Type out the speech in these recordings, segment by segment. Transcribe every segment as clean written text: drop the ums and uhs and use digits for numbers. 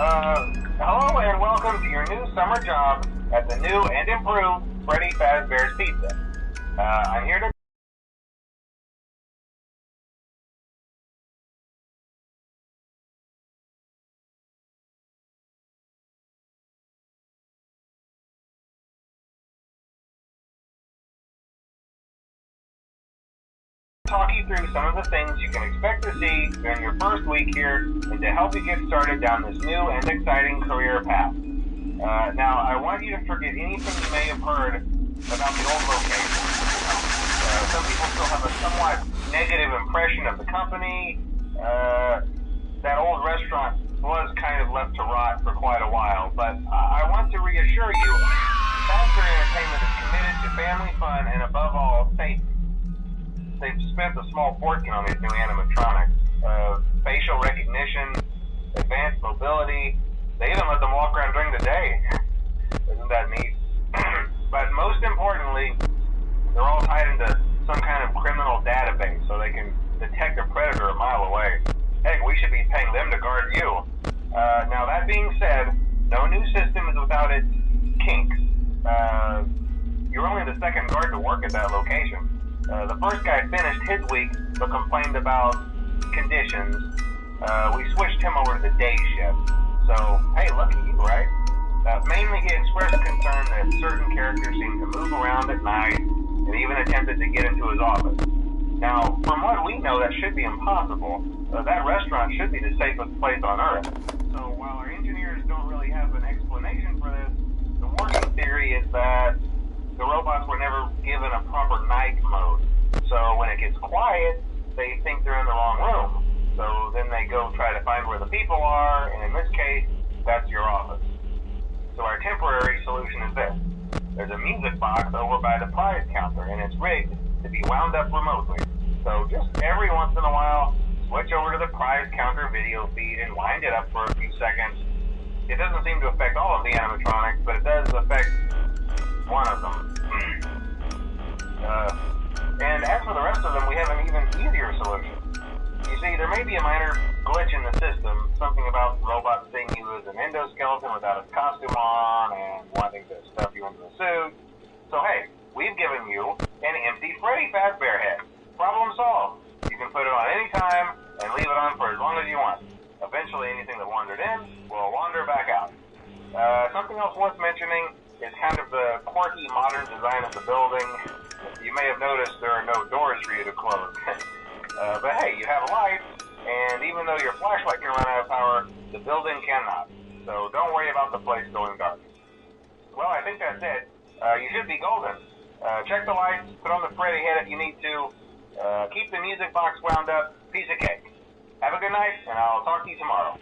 Hello and welcome to your new summer job at the new and improved Freddy Fazbear's Pizza. I'm here to talk you through some of the things you can expect to see during your first week here and to help you get started down this new and exciting career path. Now, I want you to forget anything you may have heard about the old location. Some people still have a somewhat negative impression of the company. That old restaurant was kind of left to rot for quite a while, but I want to reassure you, Fazbear Entertainment is committed to family fun and above all, safety. They've spent a small fortune on these new animatronics. Facial recognition, advanced mobility. They even let them walk around during the day. Isn't that neat? But most importantly, they're all tied into some kind of criminal database so they can detect a predator a mile away. Heck, we should be paying them to guard you. Now that being said, no new system is without its kinks. You're only the second guard to work at that location. The first guy finished his week but complained about conditions. We switched him over to the day shift. So, hey, lucky you, right? Mainly he expressed concern that certain characters seemed to move around at night and even attempted to get into his office. Now, from what we know, that should be impossible. That restaurant should be the safest place on Earth. So while our engineers don't really have an explanation for this, the working theory is that the robots were never given a proper night mode. So when it gets quiet, they think they're in the wrong room. So then they go try to find where the people are, and in this case, that's your office. So our temporary solution is this. There's a music box over by the prize counter, and it's rigged to be wound up remotely. So just every once in a while, switch over to the prize counter video feed and wind it up for a few seconds. It doesn't seem to affect all of the animatronics, but it does affect one of them. And as for the rest of them, we have an even easier solution. You see, there may be a minor glitch in the system, something about robots seeing you as an endoskeleton without a costume on and wanting to stuff you into a suit. So hey, we've given you an empty Freddy Fazbear head. Problem solved. You can put it on any time and leave it on for as long as you want. Eventually anything that wandered in will wander back out. Something else worth mentioning is kind of the quirky modern design of the building. You may have noticed there are no doors for you to close. But hey, you have a light, and even though your flashlight can run out of power, the building cannot. So don't worry about the place going dark. Well, I think that's it. You should be golden. Check the lights, put on the Freddy head if you need to. Keep the music box wound up. Piece of cake. Have a good night, and I'll talk to you tomorrow.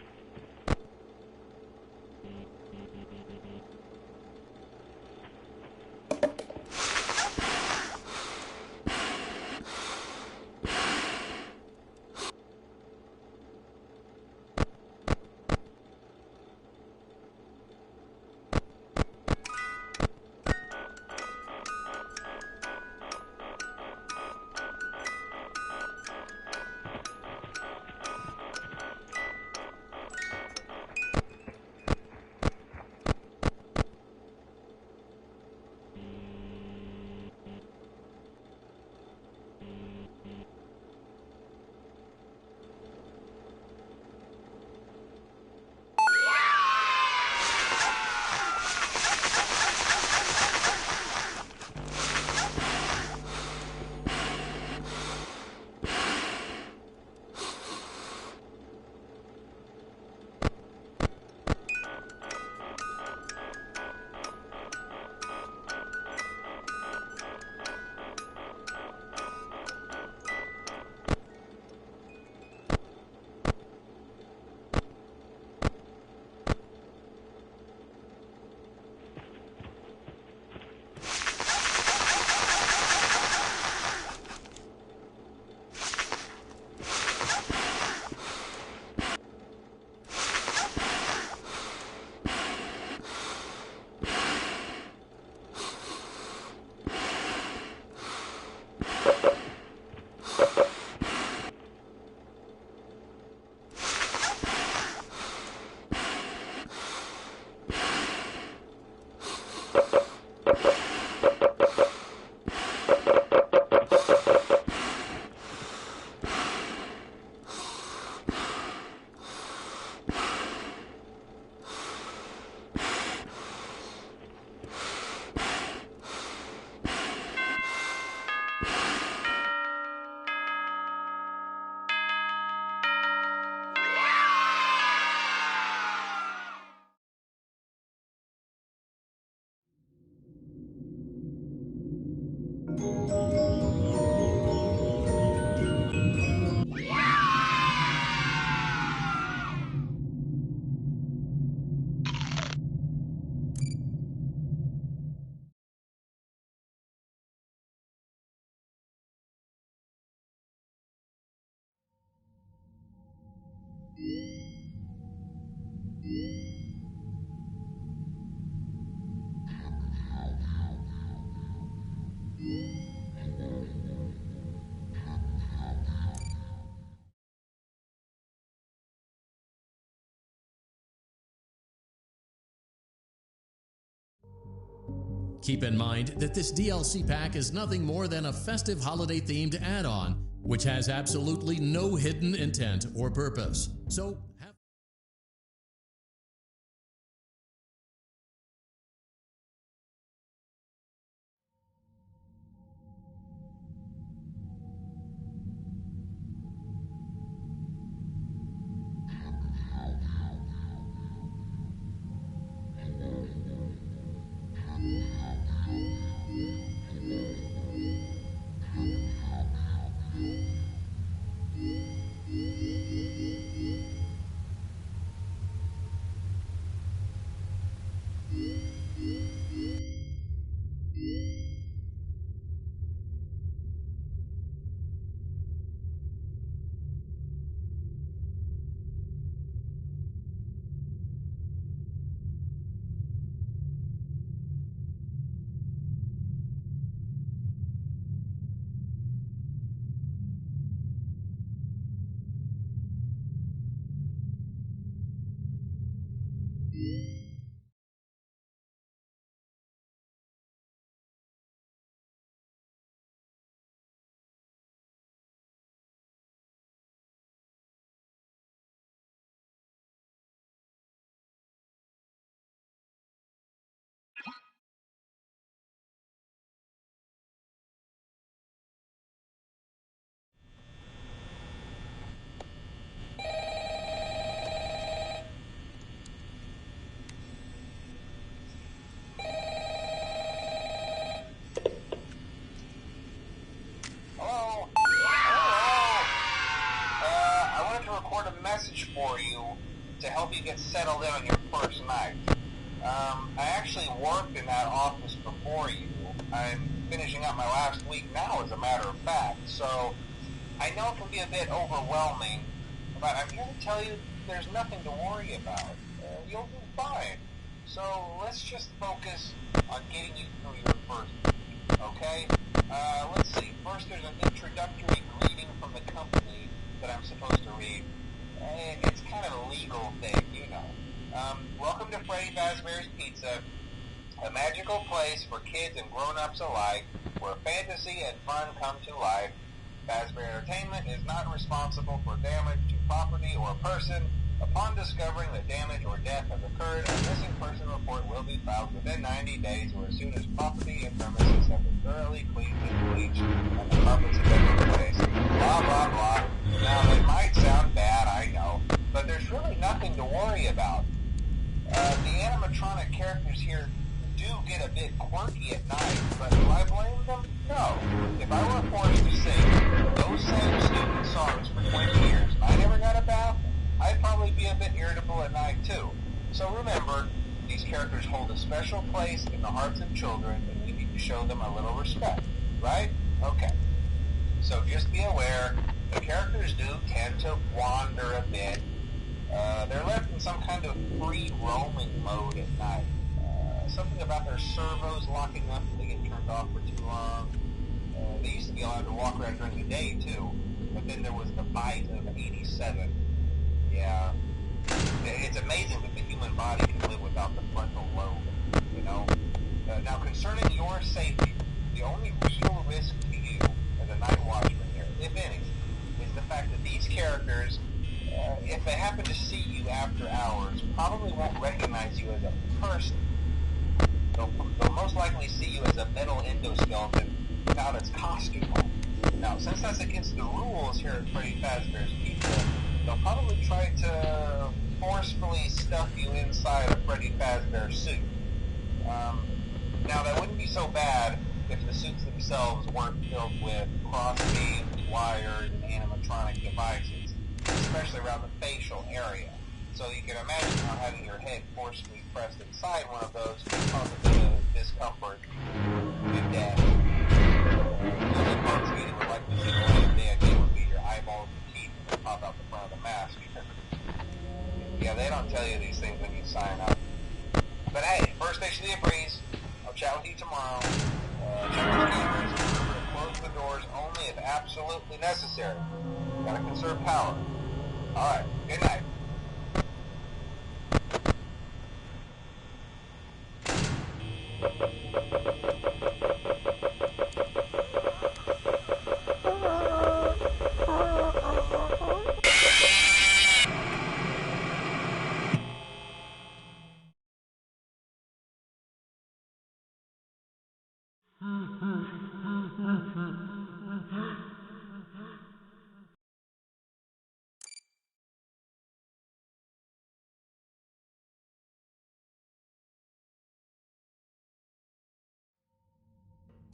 Keep in mind that this DLC pack is nothing more than a festive holiday-themed add-on, which has absolutely no hidden intent or purpose. So, for you to help you get settled in on your first night. I actually worked in that office before you. I'm finishing up my last week now, as a matter of fact, so I know it can be a bit overwhelming, but I'm here to tell you there's nothing to worry about. You'll do fine. So let's just focus on getting you through your first week, okay? Let's see. First, there's an introductory greeting from the company that I'm supposed to read. It's kind of a legal thing, you know. Welcome to Freddy Fazbear's Pizza, a magical place for kids and grown-ups alike, where fantasy and fun come to life. Fazbear Entertainment is not responsible for damage to property or person. Upon discovering that damage or death has occurred, a missing person report will be filed within 90 days or as soon as property and premises have been thoroughly cleaned and bleached and the carpets have been replaced. Blah, blah, blah. Now, it might sound bad, I know, but there's really nothing to worry about. The animatronic characters here do get a bit quirky at night, but do I blame them? No. If I were forced to sing those same stupid songs for 20 years and I never got a bath, I'd probably be a bit irritable at night too. So remember, these characters hold a special place in the hearts of children and we need to show them a little respect, right? Okay. So just be aware, the characters do tend to wander a bit. They're left in some kind of free roaming mode at night. Something about their servos locking up if they get turned off for too long. They used to be allowed to walk around during the day too, but then there was the bite of 87. Yeah. It's amazing that the human body can live without the frontal lobe, you know? Now, concerning your safety, the only real risk to you as a night watchman here, if any, is the fact that these characters, if they happen to see you after hours, probably won't recognize you as a person. They'll most likely see you as a metal endoskeleton without its costume on. Now, since that's against the rules here at Freddy Fazbear's Pizza, they'll probably try to forcefully stuff you inside a Freddy Fazbear suit. Now, that wouldn't be so bad if the suits themselves weren't filled with cross-beamed, wired, and animatronic devices, especially around the facial area. So you can imagine how having your head forcefully pressed inside one of those can cause a bit of discomfort and death. The only parts of you that would like to see the light of day again would be your eyeballs and teeth that pop out the front of the mask. Yeah, they don't tell you these things when you sign up. But hey, first station of the breeze. I'll chat with you tomorrow. Check the cameras. Remember to close the doors only if absolutely necessary. Gotta conserve power. Alright, good night.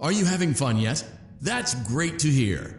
Are you having fun yet? That's great to hear.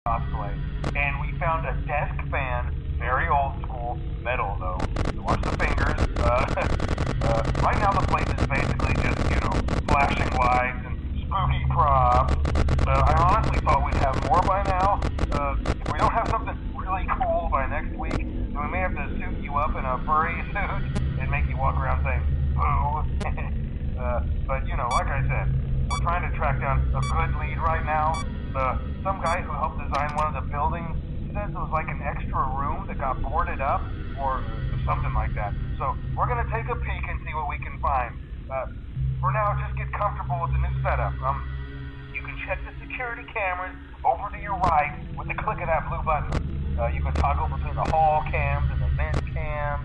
Cosplay, and we found a desk fan, very old school, metal though. So watch the fingers. Right now the place is basically just, flashing lights and spooky props. I honestly thought we'd have more by now. If we don't have something really cool by next week, then we may have to suit you up in a furry suit and make you walk around saying, boo. But like I said, we're trying to track down a good lead right now. Some guy who helped design one of the buildings says it was like an extra room that got boarded up or something like that. So we're going to take a peek and see what we can find. For now, just get comfortable with the new setup. You can check the security cameras over to your right with the click of that blue button. You can toggle between the hall cams and the vent cams.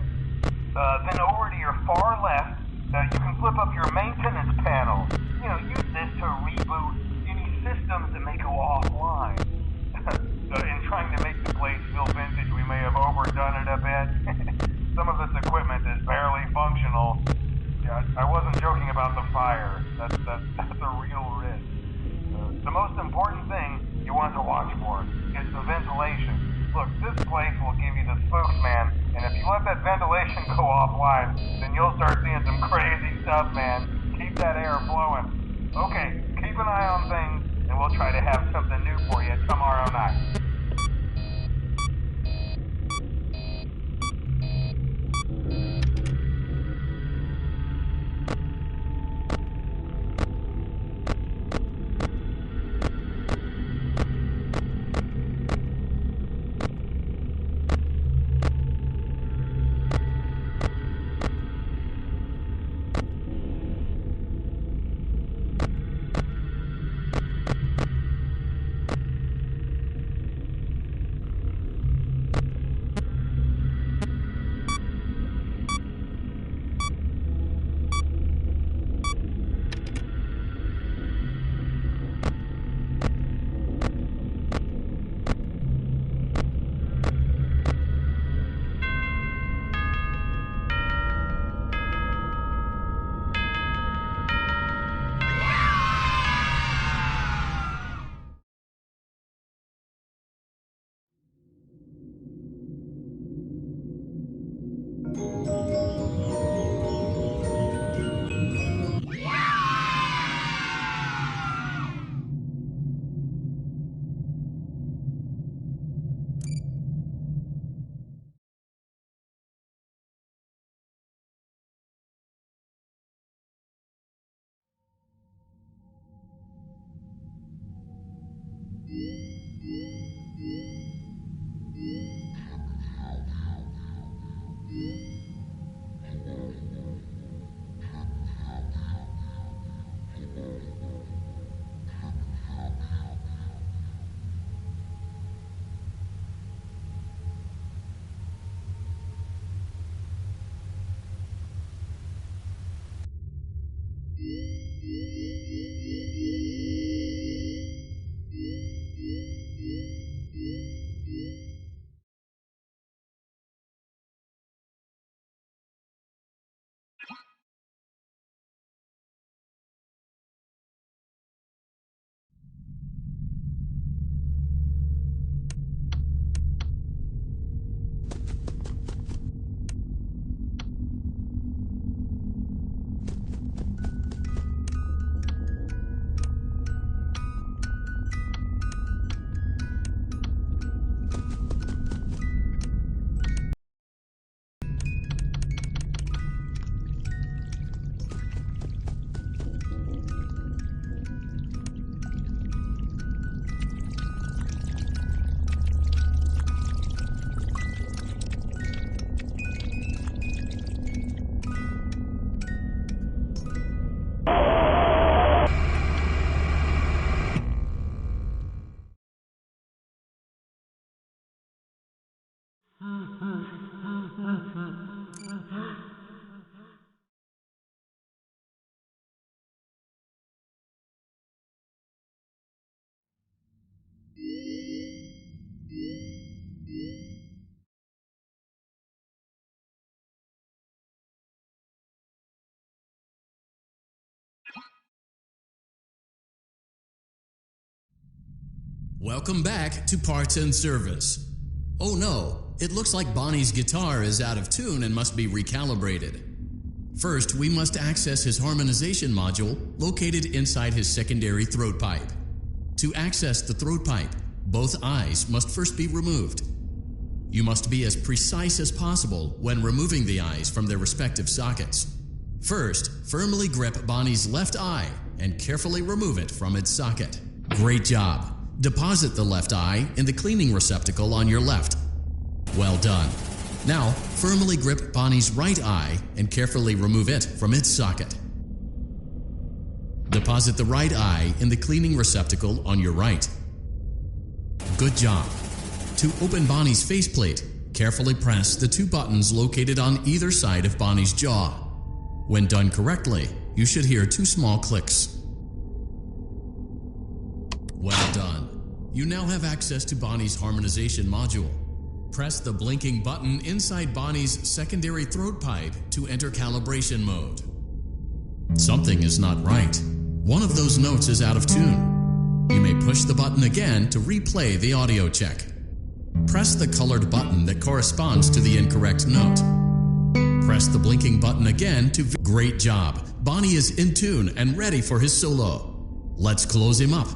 Then over to your far left, you can flip up your maintenance panel. Use this to reboot any systems that may go offline. In trying to make the place feel vintage, we may have overdone it a bit. Some of this equipment is barely functional. Yeah, I wasn't joking about the fire. That's a real risk. The most important thing you want to watch for is the ventilation. Look, this place will give you the spooks, man. And if you let that ventilation go offline, then you'll start seeing some crazy stuff, man. Keep that air flowing. Okay, keep an eye on things, and we'll try to have something new for you tomorrow night. Welcome back to Parts and Service. Oh no, it looks like Bonnie's guitar is out of tune and must be recalibrated. First, we must access his harmonization module located inside his secondary throat pipe. To access the throat pipe, both eyes must first be removed. You must be as precise as possible when removing the eyes from their respective sockets. First, firmly grip Bonnie's left eye and carefully remove it from its socket. Great job! Deposit the left eye in the cleaning receptacle on your left. Well done. Now, firmly grip Bonnie's right eye and carefully remove it from its socket. Deposit the right eye in the cleaning receptacle on your right. Good job. To open Bonnie's faceplate, carefully press the two buttons located on either side of Bonnie's jaw. When done correctly, you should hear two small clicks. Well done. You now have access to Bonnie's harmonization module. Press the blinking button inside Bonnie's secondary throat pipe to enter calibration mode. Something is not right. One of those notes is out of tune. You may push the button again to replay the audio check. Press the colored button that corresponds to the incorrect note. Press the blinking button again to... Great job! Bonnie is in tune and ready for his solo. Let's close him up.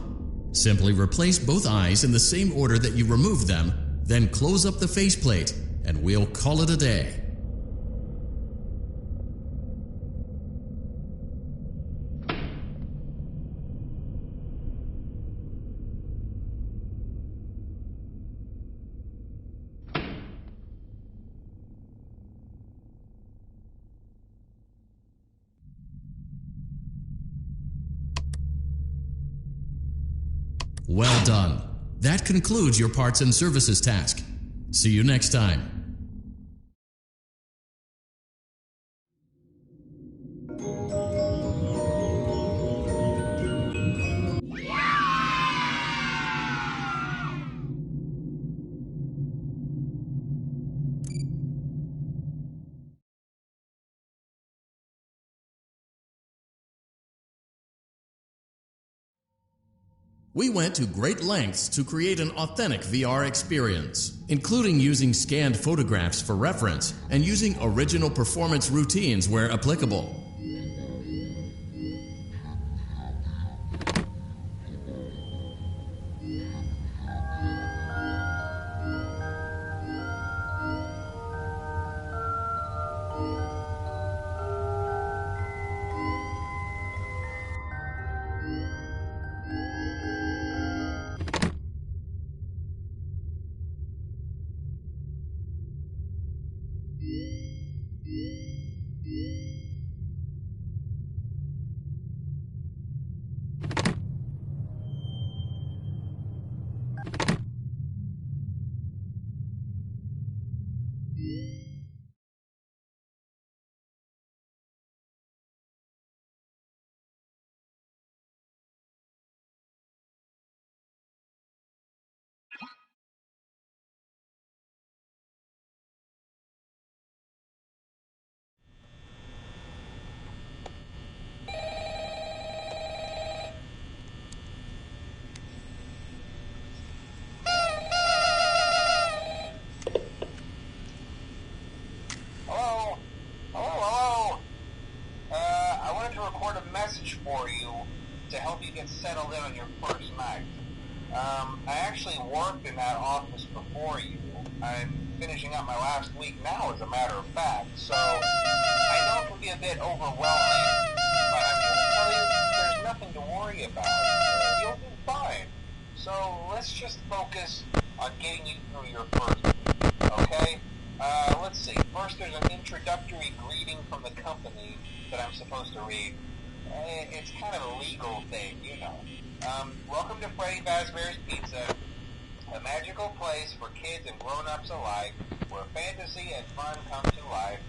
Simply replace both eyes in the same order that you removed them, then close up the faceplate, and we'll call it a day. Well done. That concludes your parts and services task. See you next time. We went to great lengths to create an authentic VR experience, including using scanned photographs for reference and using original performance routines where applicable. get settled in on your first night. I actually worked in that office before you. I'm finishing up my last week now, as a matter of fact, so I know it can be a bit overwhelming, but I'm here to tell you there's nothing to worry about. You'll do fine. So let's just focus on getting you through your first week, okay? Let's see. First, there's an introductory greeting from the company that I'm supposed to read. It's kind of a legal thing, you know. Welcome to Freddy Fazbear's Pizza, a magical place for kids and grown-ups alike, where fantasy and fun come to life.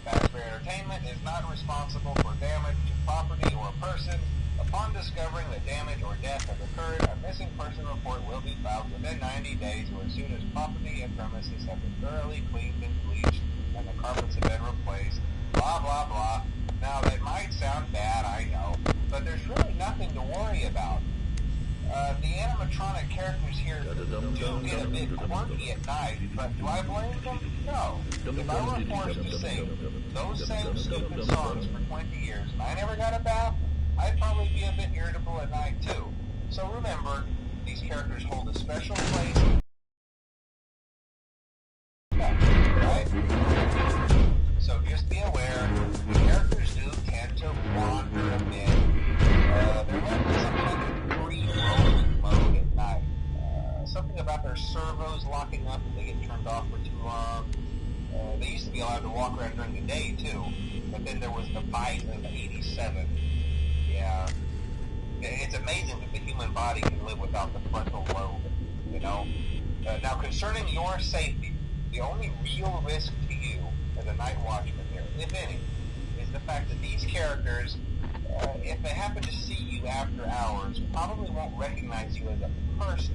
Fazbear Entertainment is not responsible for damage to property or person. Upon discovering that damage or death has occurred, a missing person report will be filed within 90 days or as soon as property and premises have been thoroughly cleaned and bleached and the carpets have been replaced. Blah, blah, blah. Now, that might sound bad, I know, but there's really nothing to worry about. The animatronic characters here do get a bit quirky at night, but do I blame them? No. If I were forced to sing those same stupid songs for 20 years and I never got a bath, I'd probably be a bit irritable at night too. So remember, these characters hold a special place. Right? So just be aware, characters do tend to wander a bit. They're like some kind of free-roaming mode at night. Something about their servos locking up if they get turned off for too long. They used to be allowed to walk around during the day too, but then there was the bite of 87. Yeah. It's amazing that the human body can live without the frontal lobe, you know? Now, concerning your safety, the only real risk to you as a night watchman here, if any, is the fact that these characters, if they happen to see you after hours, probably won't recognize you as a person.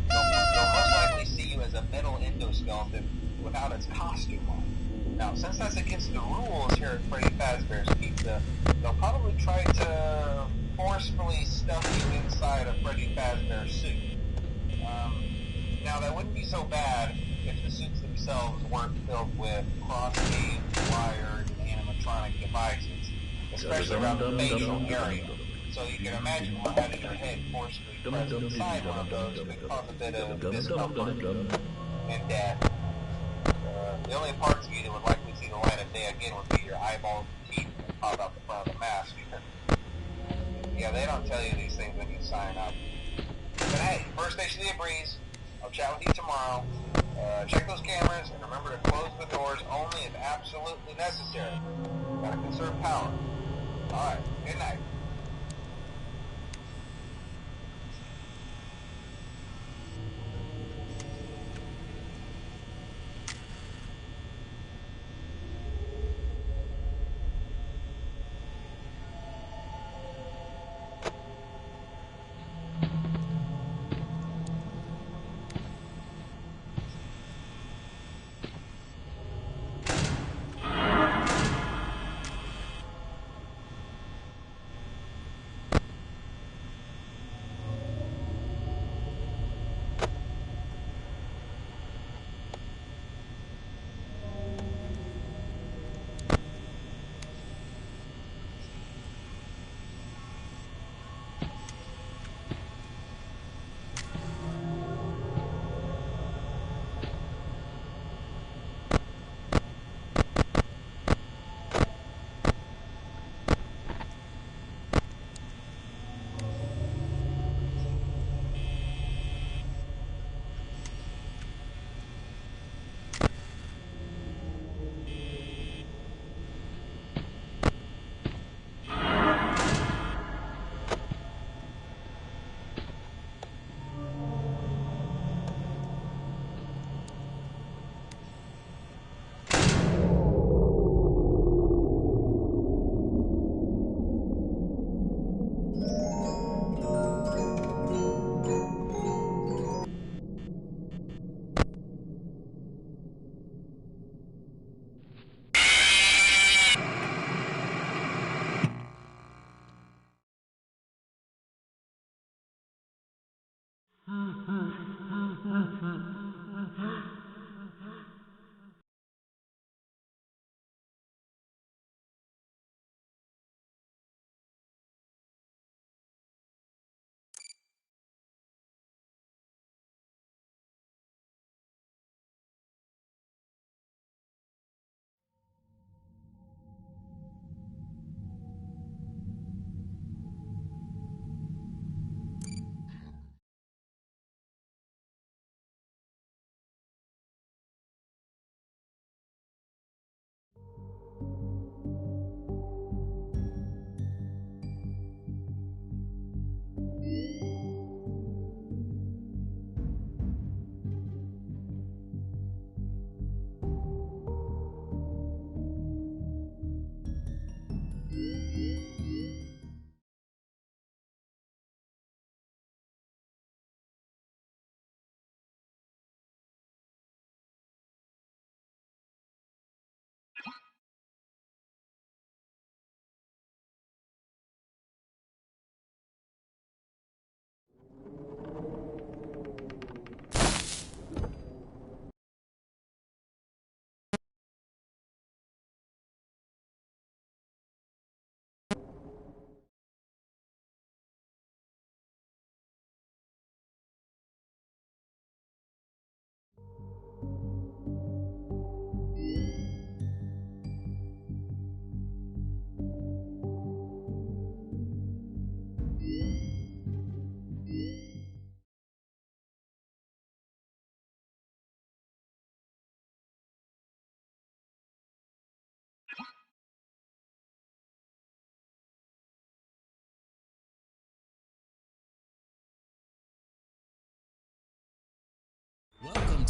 They'll most likely see you as a metal endoskeleton without its costume on. Now, since that's against the rules here at Freddy Fazbear's Pizza, they'll probably try to forcefully stuff you inside a Freddy Fazbear suit. Now, that wouldn't be so bad if the suits themselves weren't filled with cross-caged, wired, animatronic devices, especially around the facial area. So you can imagine how having your head forcefully pressed inside one of those could cause a bit of discomfort and death. The only parts of you that would likely see the light of day again would be your eyeballs and teeth that pop out the front of the mask. Yeah, they don't tell you these things when you sign up. But hey, first station of the breeze. I'll chat with you tomorrow. Check those cameras and remember to close the doors only if absolutely necessary. Gotta conserve power. Alright, good night.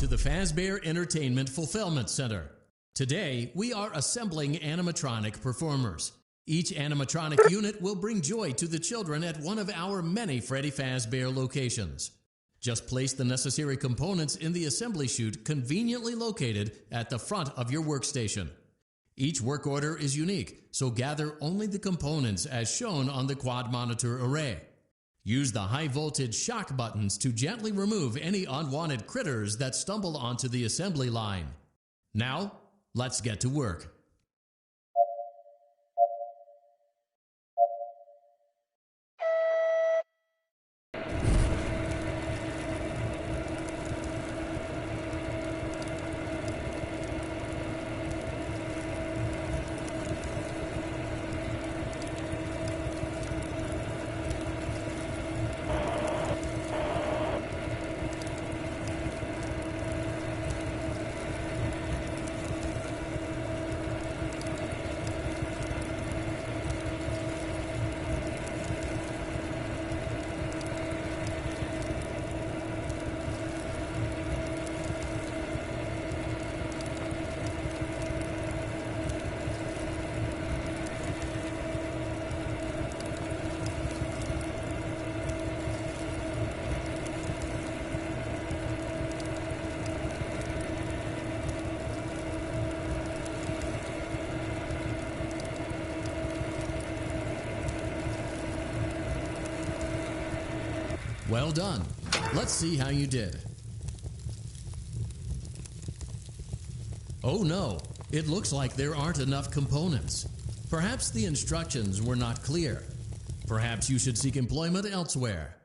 to the Fazbear Entertainment Fulfillment Center. Today, we are assembling animatronic performers. Each animatronic unit will bring joy to the children at one of our many Freddy Fazbear locations. Just place the necessary components in the assembly chute conveniently located at the front of your workstation. Each work order is unique, so gather only the components as shown on the quad monitor array. Use the high-voltage shock buttons to gently remove any unwanted critters that stumble onto the assembly line. Now, let's get to work. Well done. Let's see how you did. Oh no, it looks like there aren't enough components. Perhaps the instructions were not clear. Perhaps you should seek employment elsewhere.